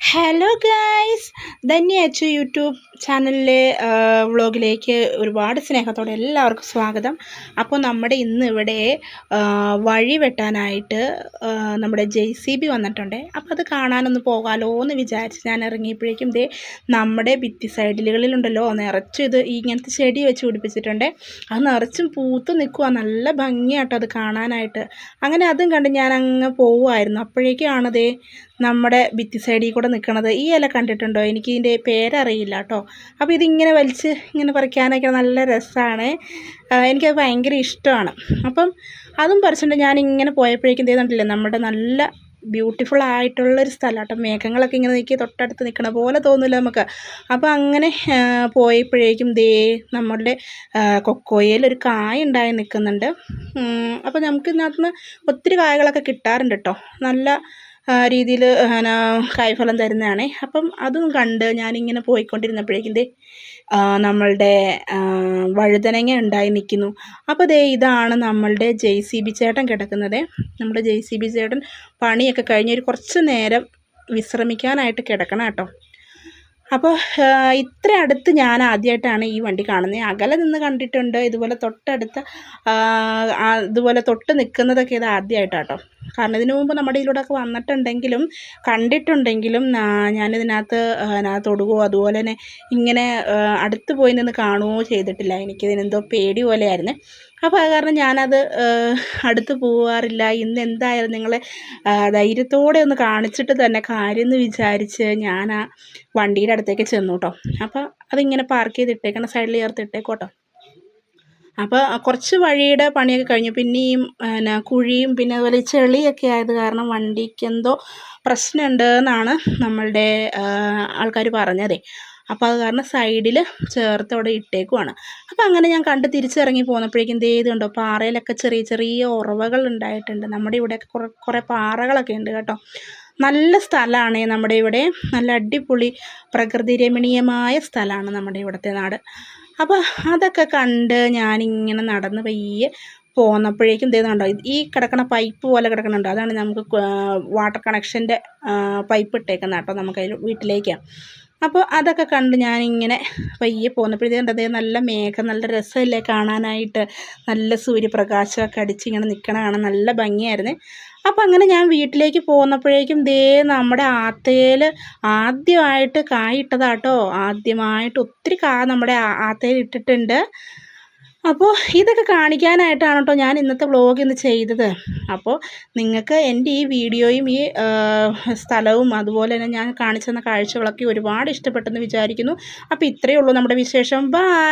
Hello guys, Dhanya Achu YouTube ചാനലിലെ വ്ളോഗിലേക്ക് ഒരുപാട് സ്നേഹത്തോടെ എല്ലാവർക്കും സ്വാഗതം. അപ്പോൾ നമ്മുടെ ഇന്ന് ഇവിടെ വഴി വെട്ടാനായിട്ട് നമ്മുടെ JCB വന്നിട്ടുണ്ട്. അപ്പോൾ അത് കാണാനൊന്ന് പോകാമല്ലോ എന്ന് വിചാരിച്ച് ഞാൻ ഇറങ്ങിയപ്പോഴേക്കും നമ്മുടെ ഭിത്തി സൈഡിലുകളിലുണ്ടല്ലോ നിറച്ചും ഇത് ഇങ്ങനത്തെ ചെടി വെച്ച് പിടിപ്പിച്ചിട്ടുണ്ട്. അത് നിറച്ചും പൂത്ത് നിൽക്കുക, നല്ല ഭംഗിയാട്ടോ അത് കാണാനായിട്ട്. അങ്ങനെ അതും കണ്ട് ഞാൻ അങ്ങ് പോവുമായിരുന്നു. അപ്പോഴേക്കാണ് നമ്മുടെ ഭിത്തി സൈഡിൽ കൂടെ നിൽക്കണത്. ഈ ഇല കണ്ടിട്ടുണ്ടോ? എനിക്ക് ഇതിൻ്റെ പേരറിയില്ല കേട്ടോ. അപ്പോൾ ഇതിങ്ങനെ വലിച്ച് ഇങ്ങനെ പറിക്കാനൊക്കെ നല്ല രസമാണ്. എനിക്കത് ഭയങ്കര ഇഷ്ടമാണ്. അപ്പം അതും പറിച്ചിട്ടുണ്ട്. ഞാനിങ്ങനെ പോയപ്പോഴേക്കും കണ്ടില്ലേ നമ്മുടെ നല്ല ബ്യൂട്ടിഫുൾ ആയിട്ടുള്ളൊരു സ്ഥലം കേട്ടോ. മേഘങ്ങളൊക്കെ ഇങ്ങനെ നിൽക്കി തൊട്ടടുത്ത് നിൽക്കണ പോലെ തോന്നില്ല നമുക്ക്. അപ്പോൾ അങ്ങനെ പോയപ്പോഴേക്കും നമ്മളുടെ കൊക്കോയിൽ ഒരു കായ ഉണ്ടായി നിൽക്കുന്നുണ്ട്. അപ്പോൾ നമുക്ക് ഇതിനകത്തുനിന്ന് ഒത്തിരി കായകളൊക്കെ കിട്ടാറുണ്ട് കേട്ടോ. നല്ല രീതിയിൽ കായ്ഫലം തരുന്നതാണ്. അപ്പം അതും കണ്ട് ഞാനിങ്ങനെ പോയിക്കൊണ്ടിരുന്നപ്പോഴേക്കും നമ്മളുടെ വഴുതനങ്ങ ഉണ്ടായി നിൽക്കുന്നു. അപ്പോൾ ഇതാണ് നമ്മളുടെ JCB ചേട്ടൻ കിടക്കുന്നത്. നമ്മുടെ JCB ചേട്ടൻ പണിയൊക്കെ കഴിഞ്ഞ് ഒരു കുറച്ച് നേരം വിശ്രമിക്കാനായിട്ട് കിടക്കണം കേട്ടോ. അപ്പോൾ ഇത്ര അടുത്ത് ഞാൻ ആദ്യമായിട്ടാണ് ഈ വണ്ടി കാണുന്നത്. അകലെ നിന്ന് കണ്ടിട്ടുണ്ട്, ഇതുപോലെ തൊട്ടടുത്ത് ഇതുപോലെ തൊട്ട് നിൽക്കുന്നതൊക്കെ ഇത് ആദ്യമായിട്ടാണ് കേട്ടോ. കാരണം ഇതിനു മുമ്പ് നമ്മുടെ ഇതിലൂടെയൊക്കെ വന്നിട്ടുണ്ടെങ്കിലും കണ്ടിട്ടുണ്ടെങ്കിലും ഞാനിതിനകത്ത് തൊടുകയോ അതുപോലെ തന്നെ ഇങ്ങനെ അടുത്ത് പോയി നിന്ന് കാണുകയോ ചെയ്തിട്ടില്ല. എനിക്കിതിനെന്തോ പേടി പോലെയായിരുന്നു. അപ്പോൾ അത് കാരണം ഞാനത് അടുത്ത് പോകാറില്ല. ഇന്ന് എന്തായാലും നിങ്ങളെ ധൈര്യത്തോടെ ഒന്ന് കാണിച്ചിട്ട് തന്നെ കാര്യം എന്ന് വിചാരിച്ച് ഞാൻ ആ വണ്ടിയുടെ അടുത്തേക്ക് ചെന്നു കേട്ടോ. അപ്പോൾ അതിങ്ങനെ പാർക്ക് ചെയ്തിട്ടേക്കണം, സൈഡിൽ ചേർത്തിട്ടേക്കോട്ടോ. അപ്പോൾ കുറച്ച് വഴിയുടെ പണിയൊക്കെ കഴിഞ്ഞു. പിന്നെയും കുഴിയും പിന്നെ അതുപോലെ ചെളിയൊക്കെ ആയത് കാരണം വണ്ടിക്ക് എന്തോ പ്രശ്നമുണ്ട് എന്നാണ് നമ്മളുടെ ആൾക്കാർ പറഞ്ഞത്. അപ്പോൾ അത് കാരണം സൈഡിൽ ചേർത്ത് അവിടെ ഇട്ടേക്കുവാണ്. അപ്പോൾ അങ്ങനെ ഞാൻ കണ്ട് തിരിച്ചിറങ്ങി പോന്നപ്പോഴേക്കും ഇതുണ്ടോ പാറയിലൊക്കെ ചെറിയ ചെറിയ ഉറവകൾ ഉണ്ടായിട്ടുണ്ട്. നമ്മുടെ ഇവിടെയൊക്കെ കുറേ പാറകളൊക്കെ ഉണ്ട് കേട്ടോ. നല്ല സ്ഥലമാണ് നമ്മുടെ ഇവിടെ. നല്ല അടിപൊളി പ്രകൃതി രമണീയമായ സ്ഥലമാണ് നമ്മുടെ ഇവിടുത്തെ നാട്. അപ്പോൾ അതൊക്കെ കണ്ട് ഞാനിങ്ങനെ നടന്ന് പയ്യെ പോന്നപ്പോഴേക്കും കണ്ടോ ഈ കിടക്കണ പൈപ്പ് പോലെ കിടക്കണുണ്ടോ, അതാണ് നമുക്ക് വാട്ടർ കണക്ഷൻ്റെ പൈപ്പ് ഇട്ടേക്കുന്ന കേട്ടോ നമുക്ക് വീട്ടിലേക്ക്. അപ്പോൾ അതൊക്കെ കണ്ട് ഞാനിങ്ങനെ പയ്യെ പോന്നപ്പോഴത്തേക്കും നല്ല മേഘം, നല്ല രസമില്ലേ കാണാനായിട്ട്. നല്ല സൂര്യപ്രകാശമൊക്കെ അടിച്ചിങ്ങനെ നിൽക്കണ കാണാൻ നല്ല ഭംഗിയായിരുന്നു. അപ്പോൾ അങ്ങനെ ഞാൻ വീട്ടിലേക്ക് പോന്നപ്പോഴേക്കും നമ്മുടെ ആത്തയിൽ ആദ്യമായിട്ട് കായിട്ടതാട്ടോ. ആദ്യമായിട്ട് ഒത്തിരി നമ്മുടെ ആത്തയിൽ ഇട്ടിട്ടുണ്ട്. അപ്പോൾ ഇതൊക്കെ കാണിക്കാനായിട്ടാണ് കേട്ടോ ഞാൻ ഇന്നത്തെ വ്ളോഗ് ഇന്ന് ചെയ്തത്. അപ്പോൾ നിങ്ങൾക്ക് എൻ്റെ ഈ വീഡിയോയും ഈ സ്ഥലവും അതുപോലെ തന്നെ ഞാൻ കാണിച്ചു തന്ന കാഴ്ചകളൊക്കെ ഒരുപാട് ഇഷ്ടപ്പെട്ടെന്ന് വിചാരിക്കുന്നു. അപ്പോൾ ഇത്രയേ ഉള്ളൂ നമ്മുടെ വിശേഷം. ബൈ.